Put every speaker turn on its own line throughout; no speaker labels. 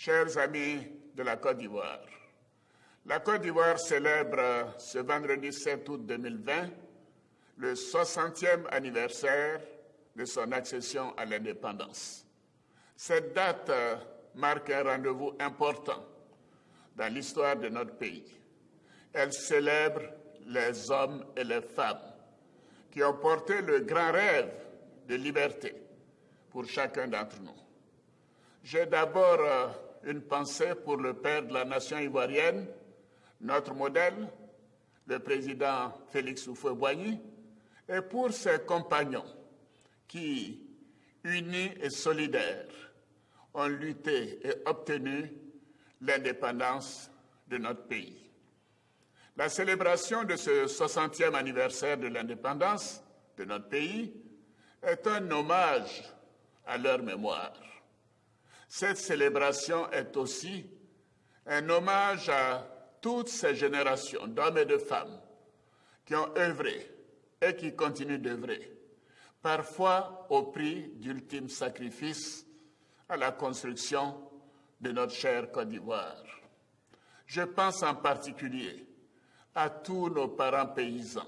Chers amis de la Côte d'Ivoire, la Côte d'Ivoire célèbre ce vendredi 7 août 2020 le 60e anniversaire de son accession à l'indépendance. Cette date marque un rendez-vous important dans l'histoire de notre pays. Elle célèbre les hommes et les femmes qui ont porté le grand rêve de liberté pour chacun d'entre nous. J'ai d'abord une pensée pour le père de la nation ivoirienne, notre modèle, le président Félix Houphouët-Boigny, et pour ses compagnons qui, unis et solidaires, ont lutté et obtenu l'indépendance de notre pays. La célébration de ce 60e anniversaire de l'indépendance de notre pays est un hommage à leur mémoire. Cette célébration est aussi un hommage à toutes ces générations d'hommes et de femmes qui ont œuvré et qui continuent d'œuvrer, parfois au prix d'ultimes sacrifices à la construction de notre chère Côte d'Ivoire. Je pense en particulier à tous nos parents paysans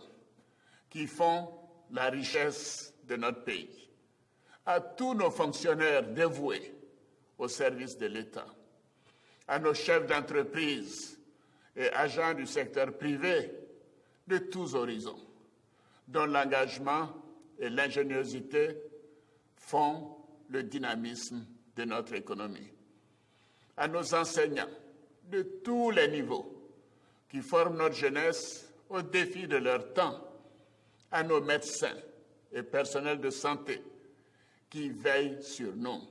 qui font la richesse de notre pays, à tous nos fonctionnaires dévoués au service de l'État, à nos chefs d'entreprise et agents du secteur privé de tous horizons, dont l'engagement et l'ingéniosité font le dynamisme de notre économie, à nos enseignants de tous les niveaux qui forment notre jeunesse aux défis de leur temps, à nos médecins et personnels de santé qui veillent sur nous,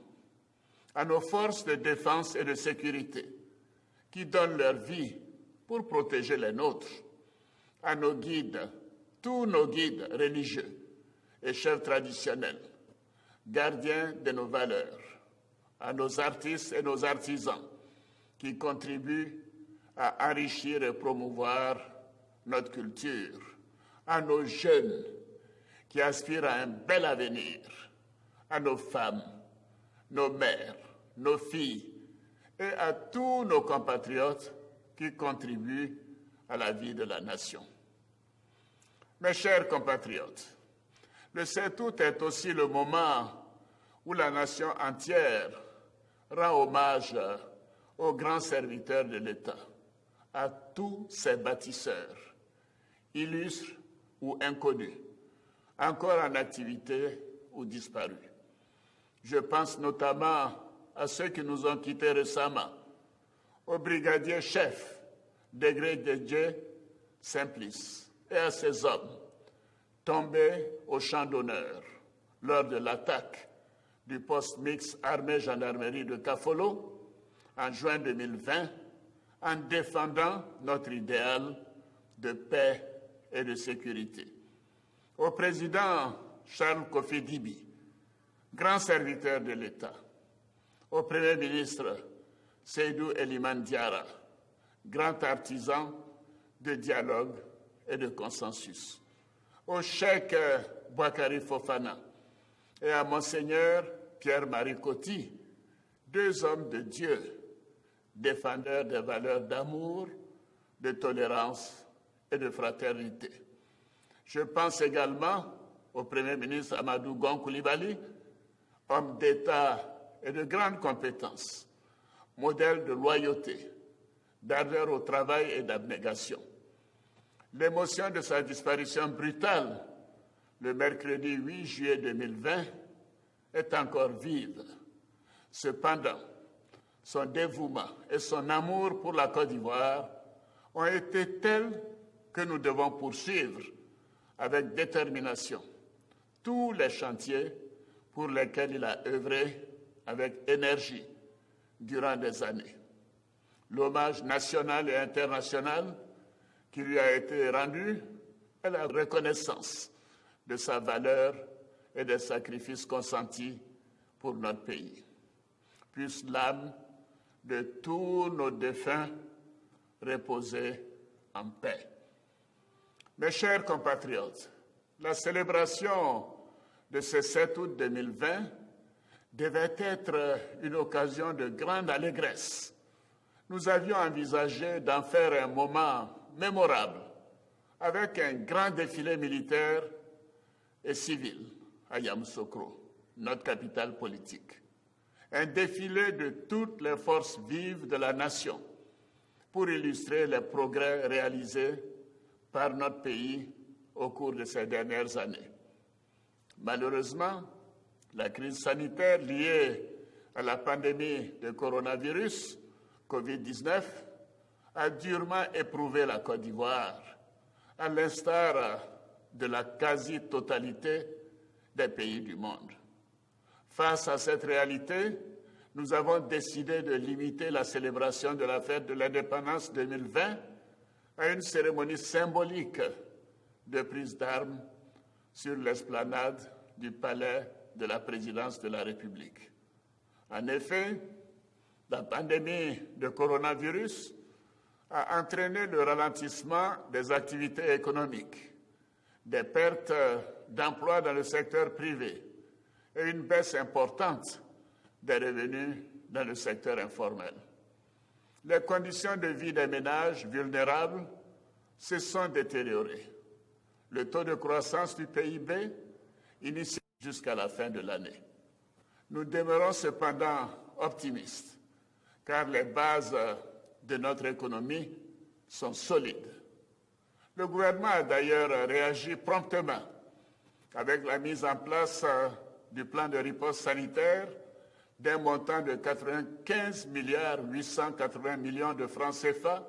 à nos forces de défense et de sécurité qui donnent leur vie pour protéger les nôtres, à nos guides, tous nos guides religieux et chefs traditionnels, gardiens de nos valeurs, à nos artistes et nos artisans qui contribuent à enrichir et promouvoir notre culture, à nos jeunes qui aspirent à un bel avenir, à nos femmes, nos mères, nos filles et à tous nos compatriotes qui contribuent à la vie de la nation. Mes chers compatriotes, le 7 août est aussi le moment où la nation entière rend hommage aux grands serviteurs de l'État, à tous ses bâtisseurs, illustres ou inconnus, encore en activité ou disparus. Je pense notamment à ceux qui nous ont quittés récemment, au brigadier chef Degré Didier Simplice et à ses hommes tombés au champ d'honneur lors de l'attaque du poste mixte armée-gendarmerie de Kafolo en juin 2020 en défendant notre idéal de paix et de sécurité. Au président Charles Kofi Dibi, grand serviteur de l'État, au Premier ministre Seydou Eliman Diarra, grand artisan de dialogue et de consensus, au cheikh Boakari Fofana et à Monseigneur Pierre-Marie Coty, deux hommes de Dieu, défendeurs des valeurs d'amour, de tolérance et de fraternité. Je pense également au Premier ministre Amadou Gon Coulibaly, homme d'État et de grande compétence, modèle de loyauté, d'ardeur au travail et d'abnégation. L'émotion de sa disparition brutale, le mercredi 8 juillet 2020, est encore vive. Cependant, son dévouement et son amour pour la Côte d'Ivoire ont été tels que nous devons poursuivre avec détermination tous les chantiers pour lesquels il a œuvré avec énergie durant des années. L'hommage national et international qui lui a été rendu est la reconnaissance de sa valeur et des sacrifices consentis pour notre pays. Puisse l'âme de tous nos défunts reposer en paix. Mes chers compatriotes, la célébration de ce 7 août 2020 devait être une occasion de grande allégresse. Nous avions envisagé d'en faire un moment mémorable avec un grand défilé militaire et civil à Yamoussoukro, notre capitale politique. Un défilé de toutes les forces vives de la nation pour illustrer les progrès réalisés par notre pays au cours de ces dernières années. Malheureusement, la crise sanitaire liée à la pandémie de coronavirus, COVID-19, a durement éprouvé la Côte d'Ivoire, à l'instar de la quasi-totalité des pays du monde. Face à cette réalité, nous avons décidé de limiter la célébration de la fête de l'indépendance 2020 à une cérémonie symbolique de prise d'armes sur l'esplanade du palais de la présidence de la République. En effet, la pandémie de coronavirus a entraîné le ralentissement des activités économiques, des pertes d'emplois dans le secteur privé et une baisse importante des revenus dans le secteur informel. Les conditions de vie des ménages vulnérables se sont détériorées. Le taux de croissance du PIB initie jusqu'à la fin de l'année. Nous demeurons cependant optimistes, car les bases de notre économie sont solides. Le gouvernement a d'ailleurs réagi promptement avec la mise en place du plan de riposte sanitaire d'un montant de 95 880 millions de francs CFA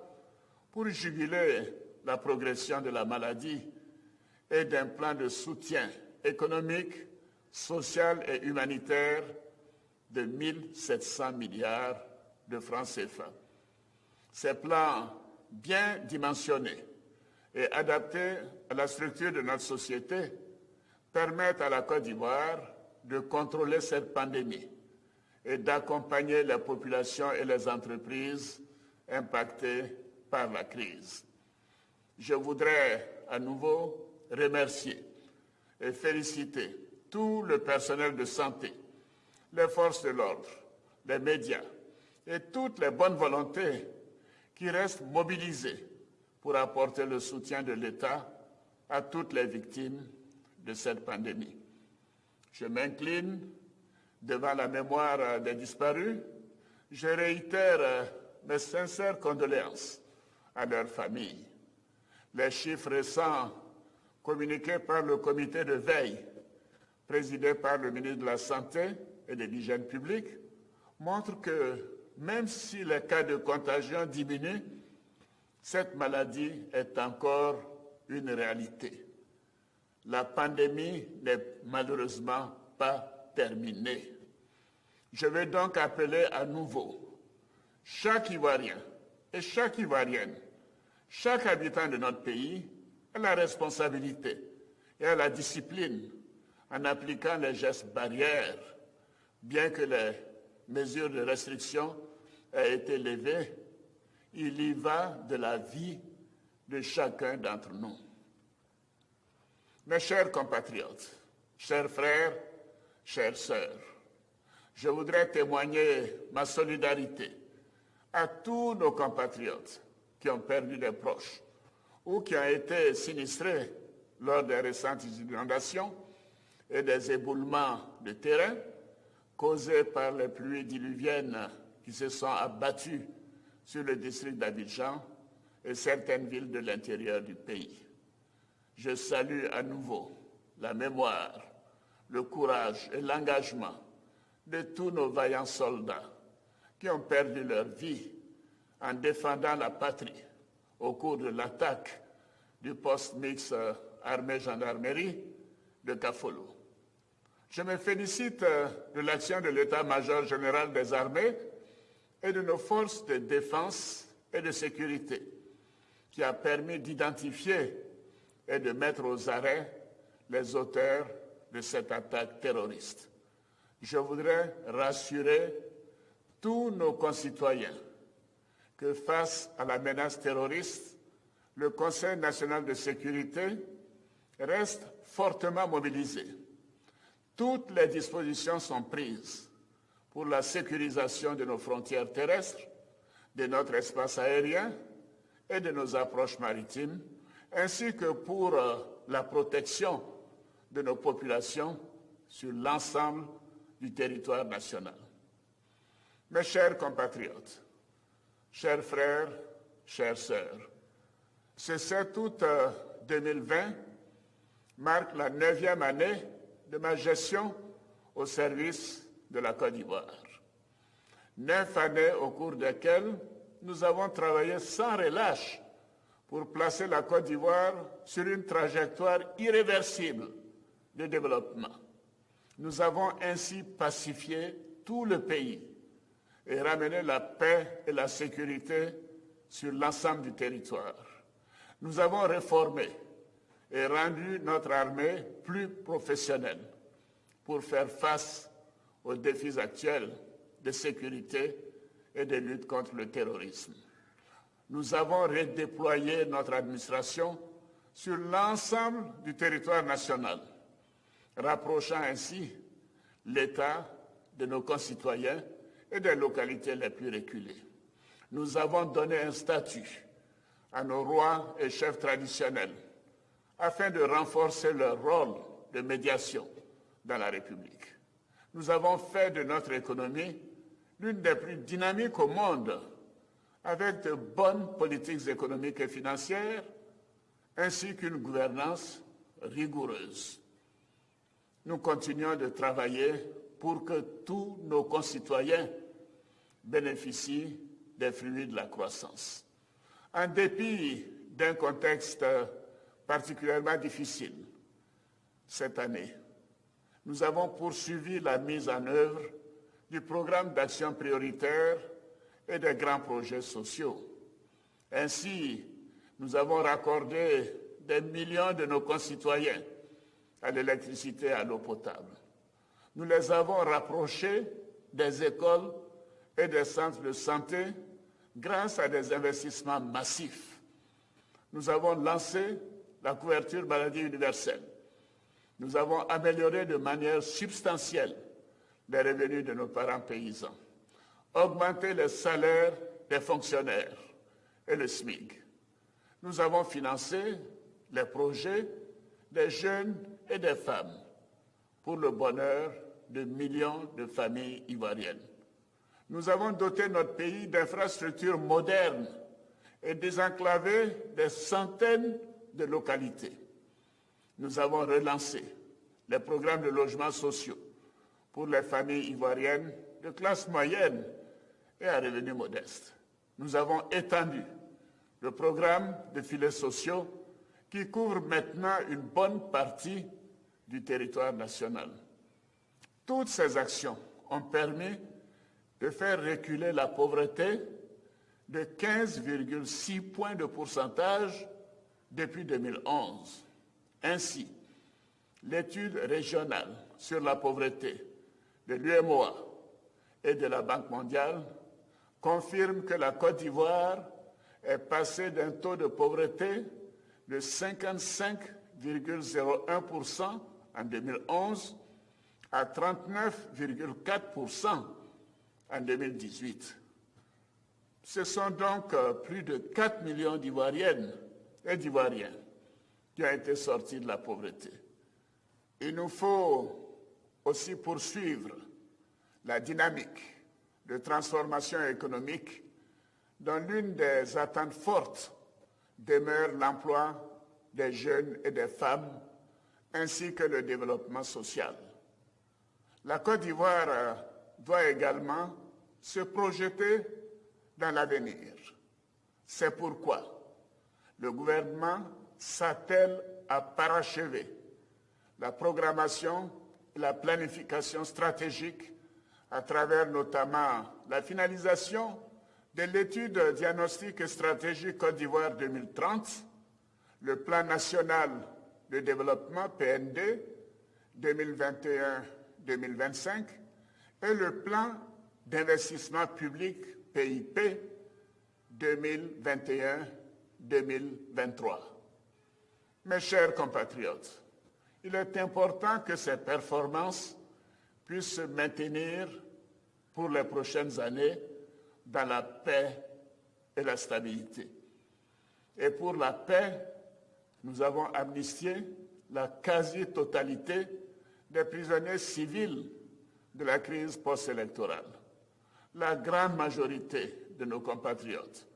pour juguler la progression de la maladie et d'un plan de soutien économique, social et humanitaire de 1 700 milliards de francs CFA. Ces plans bien dimensionnés et adaptés à la structure de notre société permettent à la Côte d'Ivoire de contrôler cette pandémie et d'accompagner les populations et les entreprises impactées par la crise. Je voudrais à nouveau remercier et féliciter tout le personnel de santé, les forces de l'ordre, les médias et toutes les bonnes volontés qui restent mobilisées pour apporter le soutien de l'État à toutes les victimes de cette pandémie. Je m'incline devant la mémoire des disparus. Je réitère mes sincères condoléances à leurs familles. Les chiffres récents communiqués par le comité de veille, présidé par le ministre de la Santé et de l'Hygiène publique, montrent que même si les cas de contagion diminuent, cette maladie est encore une réalité. La pandémie n'est malheureusement pas terminée. Je vais donc appeler à nouveau chaque Ivoirien et chaque Ivoirienne, chaque habitant de notre pays à la responsabilité et à la discipline en appliquant les gestes barrières, bien que les mesures de restriction aient été levées. Il y va de la vie de chacun d'entre nous. Mes chers compatriotes, chers frères, chères sœurs, je voudrais témoigner ma solidarité à tous nos compatriotes qui ont perdu des proches ou qui ont été sinistrés lors des récentes inondations et des éboulements de terrain causés par les pluies diluviennes qui se sont abattues sur le district d'Abidjan et certaines villes de l'intérieur du pays. Je salue à nouveau la mémoire, le courage et l'engagement de tous nos vaillants soldats qui ont perdu leur vie en défendant la patrie au cours de l'attaque du poste mixte armée-gendarmerie de Kafolo. Je me félicite de l'action de l'état-major général des armées et de nos forces de défense et de sécurité, qui a permis d'identifier et de mettre aux arrêts les auteurs de cette attaque terroriste. Je voudrais rassurer tous nos concitoyens que face à la menace terroriste, le Conseil national de sécurité reste fortement mobilisé. Toutes les dispositions sont prises pour la sécurisation de nos frontières terrestres, de notre espace aérien et de nos approches maritimes, ainsi que pour la protection de nos populations sur l'ensemble du territoire national. Mes chers compatriotes, chers frères, chères sœurs, ce 7 août 2020 marque la 9e année de ma gestion au service de la Côte d'Ivoire. 9 années au cours desquelles nous avons travaillé sans relâche pour placer la Côte d'Ivoire sur une trajectoire irréversible de développement. Nous avons ainsi pacifié tout le pays et ramené la paix et la sécurité sur l'ensemble du territoire. Nous avons réformé et rendu notre armée plus professionnelle pour faire face aux défis actuels de sécurité et de lutte contre le terrorisme. Nous avons redéployé notre administration sur l'ensemble du territoire national, rapprochant ainsi l'État de nos concitoyens et des localités les plus reculées. Nous avons donné un statut à nos rois et chefs traditionnels afin de renforcer leur rôle de médiation dans la République. Nous avons fait de notre économie l'une des plus dynamiques au monde, avec de bonnes politiques économiques et financières, ainsi qu'une gouvernance rigoureuse. Nous continuons de travailler pour que tous nos concitoyens bénéficient des fruits de la croissance. En dépit d'un contexte particulièrement difficile, cette année, nous avons poursuivi la mise en œuvre du programme d'action prioritaire et des grands projets sociaux. Ainsi, nous avons raccordé des millions de nos concitoyens à l'électricité et à l'eau potable. Nous les avons rapprochés des écoles et des centres de santé grâce à des investissements massifs. Nous avons lancé la couverture maladie universelle. Nous avons amélioré de manière substantielle les revenus de nos parents paysans, augmenté les salaires des fonctionnaires et le SMIC. Nous avons financé les projets des jeunes et des femmes pour le bonheur de millions de familles ivoiriennes. Nous avons doté notre pays d'infrastructures modernes et désenclavé des centaines de localités. Nous avons relancé les programmes de logements sociaux pour les familles ivoiriennes de classe moyenne et à revenus modestes. Nous avons étendu le programme de filets sociaux qui couvre maintenant une bonne partie du territoire national. Toutes ces actions ont permis de faire reculer la pauvreté de 15,6 points de pourcentage depuis 2011. Ainsi, l'étude régionale sur la pauvreté de l'UMOA et de la Banque mondiale confirme que la Côte d'Ivoire est passée d'un taux de pauvreté de 55,01% en 2011 à 39,4% en 2018. Ce sont donc plus de 4 millions d'Ivoiriennes et d'Ivoiriens qui ont été sortis de la pauvreté. Il nous faut aussi poursuivre la dynamique de transformation économique dont l'une des attentes fortes demeure l'emploi des jeunes et des femmes ainsi que le développement social. La Côte d'Ivoire doit également se projeter dans l'avenir. C'est pourquoi le gouvernement s'attelle à parachever la programmation et la planification stratégique à travers notamment la finalisation de l'étude diagnostic et stratégique Côte d'Ivoire 2030, le plan national de développement PND 2021-2025 et le plan d'investissement public PIP 2021-2023. Mes chers compatriotes, il est important que ces performances puissent se maintenir pour les prochaines années dans la paix et la stabilité. Et pour la paix, nous avons amnistié la quasi-totalité des prisonniers civils de la crise post-électorale. La grande majorité de nos compatriotes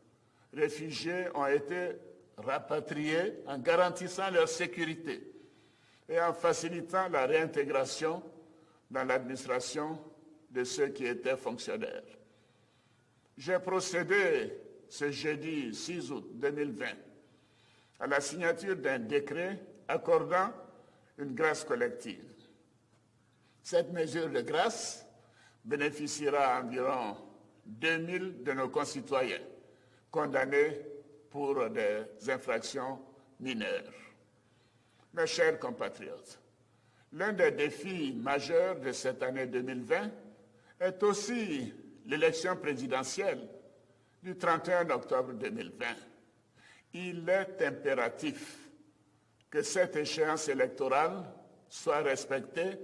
réfugiés ont été rapatriés en garantissant leur sécurité et en facilitant la réintégration dans l'administration de ceux qui étaient fonctionnaires. J'ai procédé ce jeudi 6 août 2020 à la signature d'un décret accordant une grâce collective. Cette mesure de grâce bénéficiera à environ 2000 de nos concitoyens condamnés pour des infractions mineures. Mes chers compatriotes, l'un des défis majeurs de cette année 2020 est aussi l'élection présidentielle du 31 octobre 2020. Il est impératif que cette échéance électorale soit respectée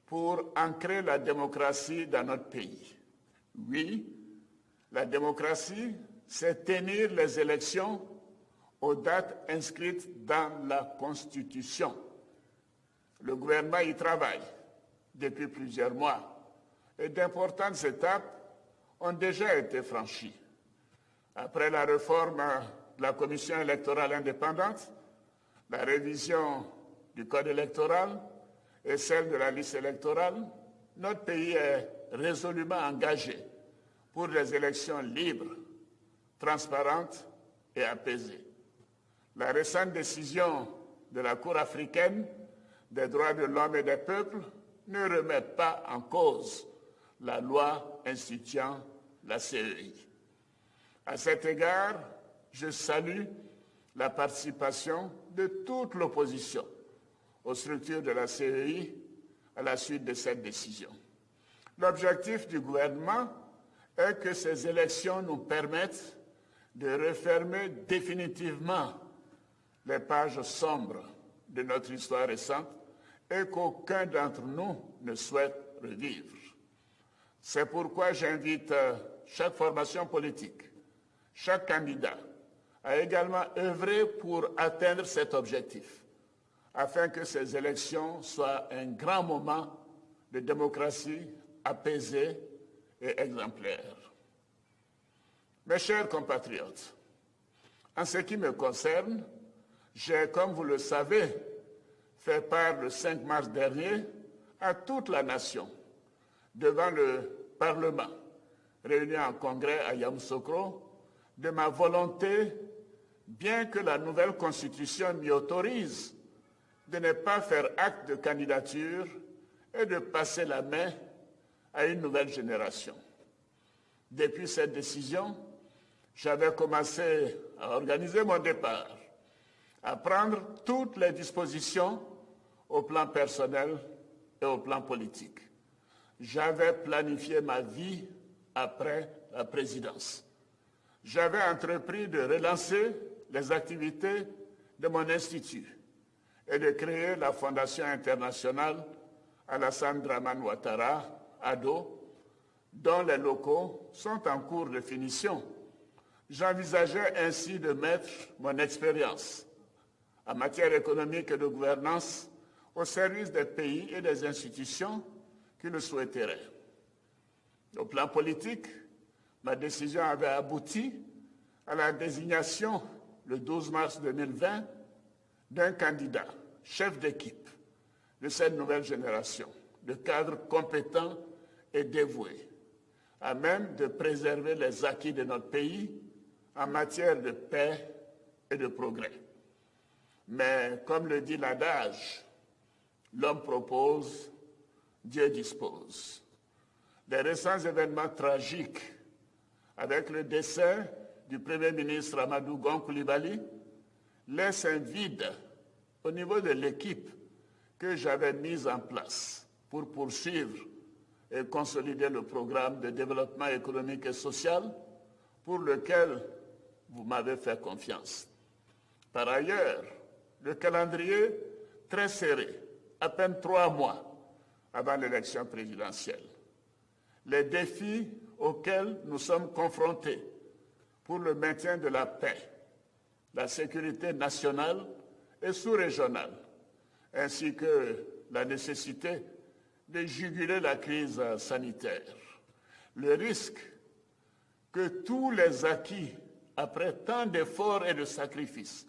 pour ancrer la démocratie dans notre pays. Oui, la démocratie, c'est tenir les élections aux dates inscrites dans la Constitution. Le gouvernement y travaille depuis plusieurs mois et d'importantes étapes ont déjà été franchies. Après la réforme de la Commission électorale indépendante, la révision du Code électoral et celle de la liste électorale, notre pays est résolument engagé pour des élections libres, transparentes et apaisées. La récente décision de la Cour africaine des droits de l'homme et des peuples ne remet pas en cause la loi instituant la CEI. À cet égard, je salue la participation de toute l'opposition aux structures de la CEI à la suite de cette décision. L'objectif du gouvernement est que ces élections nous permettent de refermer définitivement les pages sombres de notre histoire récente et qu'aucun d'entre nous ne souhaite revivre. C'est pourquoi j'invite chaque formation politique, chaque candidat à également œuvrer pour atteindre cet objectif, afin que ces élections soient un grand moment de démocratie apaisée et exemplaire. Mes chers compatriotes, en ce qui me concerne, j'ai, comme vous le savez, fait part le 5 mars dernier à toute la nation, devant le Parlement, réuni en congrès à Yamoussoukro, de ma volonté, bien que la nouvelle Constitution m'y autorise, de ne pas faire acte de candidature et de passer la main à une nouvelle génération. Depuis cette décision, j'avais commencé à organiser mon départ, à prendre toutes les dispositions au plan personnel et au plan politique. J'avais planifié ma vie après la présidence. J'avais entrepris de relancer les activités de mon institut et de créer la Fondation internationale Alassane Dramane Ouattara, ADO, dont les locaux sont en cours de finition. J'envisageais ainsi de mettre mon expérience en matière économique et de gouvernance au service des pays et des institutions qui le souhaiteraient. Au plan politique, ma décision avait abouti à la désignation, le 12 mars 2020, d'un candidat, chef d'équipe de cette nouvelle génération, de cadres compétents et dévoués, à même de préserver les acquis de notre pays en matière de paix et de progrès. Mais comme le dit l'adage, l'homme propose, Dieu dispose. Les récents événements tragiques avec le décès du Premier ministre Amadou Gon Coulibaly laissent un vide au niveau de l'équipe que j'avais mise en place pour poursuivre et consolider le programme de développement économique et social pour lequel vous m'avez fait confiance. Par ailleurs, le calendrier très serré, à peine 3 mois avant l'élection présidentielle, les défis auxquels nous sommes confrontés pour le maintien de la paix, la sécurité nationale et sous-régionale, ainsi que la nécessité de juguler la crise sanitaire. Le risque que tous les acquis, après tant d'efforts et de sacrifices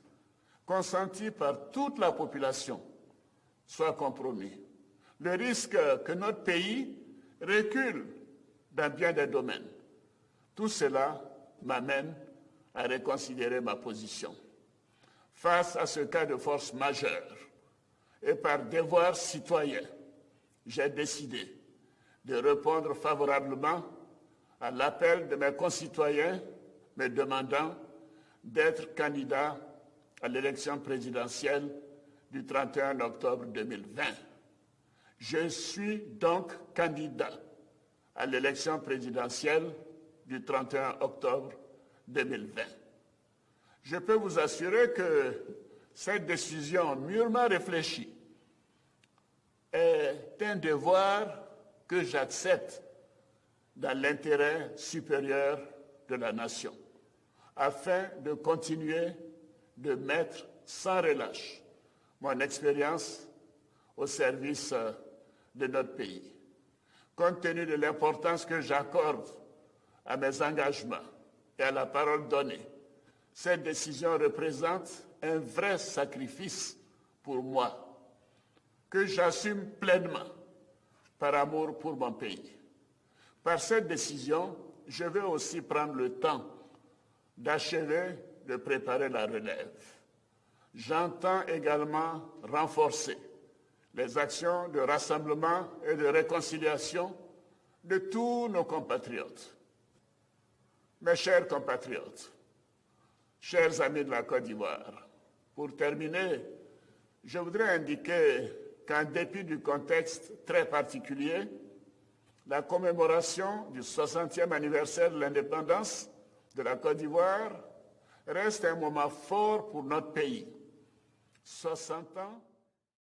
consentis par toute la population, soient compromis. Le risque que notre pays recule dans bien des domaines. Tout cela m'amène à reconsidérer ma position. Face à ce cas de force majeure et par devoir citoyen, j'ai décidé de répondre favorablement à l'appel de mes concitoyens me demandant d'être candidat à l'élection présidentielle du 31 octobre 2020. Je suis donc candidat à l'élection présidentielle du 31 octobre 2020. Je peux vous assurer que cette décision mûrement réfléchie est un devoir que j'accepte dans l'intérêt supérieur de la nation, afin de continuer de mettre sans relâche mon expérience au service de notre pays. Compte tenu de l'importance que j'accorde à mes engagements et à la parole donnée, cette décision représente un vrai sacrifice pour moi, que j'assume pleinement par amour pour mon pays. Par cette décision, je vais aussi prendre le temps d'achever de préparer la relève. J'entends également renforcer les actions de rassemblement et de réconciliation de tous nos compatriotes. Mes chers compatriotes, chers amis de la Côte d'Ivoire, pour terminer, je voudrais indiquer qu'en dépit du contexte très particulier, la commémoration du 60e anniversaire de l'indépendance de la Côte d'Ivoire reste un moment fort pour notre pays. 60 ans